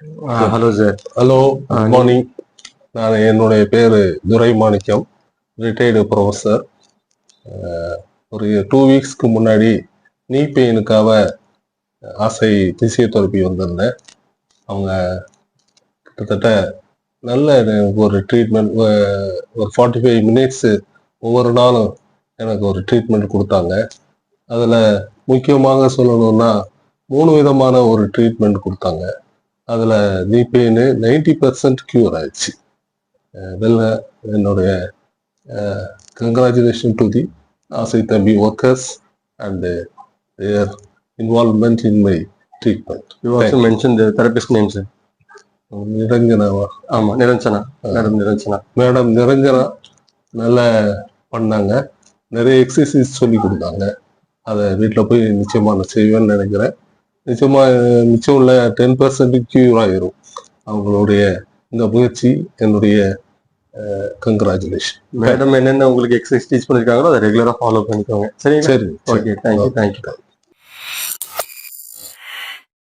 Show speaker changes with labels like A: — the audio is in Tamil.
A: Hello sir.
B: Hello, good morning. என்னுடைய பேர் துரை மாணிக்கம், ரிட்டையர்டு ப்ரொஃபஸர். ஒரு 2 வீக்ஸ்க்கு முன்னாடி நீ பெயினுக்காக ஆசை பிசியோதெரப்பி வந்திருந்தேன். அவங்க கிட்டத்தட்ட நல்ல ஒரு ட்ரீட்மெண்ட், ஒரு 45 மினிட்ஸு ஒவ்வொரு நாளும் எனக்கு ஒரு ட்ரீட்மெண்ட் கொடுத்தாங்க. அதில் முக்கியமாக சொல்லணும்னா 3 விதமான ஒரு ட்ரீட்மெண்ட் கொடுத்தாங்க. அதில் நீ பெயின் 90% க்யூர் ஆயிடுச்சு. என்னுடைய கங்க்ராச்சுலேஷன் டு தி ஆசை தம்பி workers and their involvement in my treatment.
A: You also mentioned the therapist name, sir.
B: நிரஞ்சனாவா?
A: ஆமா, நிரஞ்சனா.
B: மேடம் நிரஞ்சனா நல்லா பண்ணாங்க. நிறைய எக்ஸசைஸ் சொல்லி கொடுத்தாங்க. அதை வீட்டில் போய் நிச்சயமாக நான் செய்வேன்னு நினைக்கிறேன். மிச்சம் உள்ள 10% க்யூர் ஆயிரும். அவங்களுடைய இந்த முயற்சி என்னுடைய கங்க்ராச்சுலேஷன்.
A: மேடம் என்னென்ன உங்களுக்கு எக்ஸசைஸ் டீச் பண்ணிருக்காங்களோ அதை ரெகுலரா ஃபாலோ பண்ணிக்கோங்க. சரி, ஓகே, தேங்க்யூ.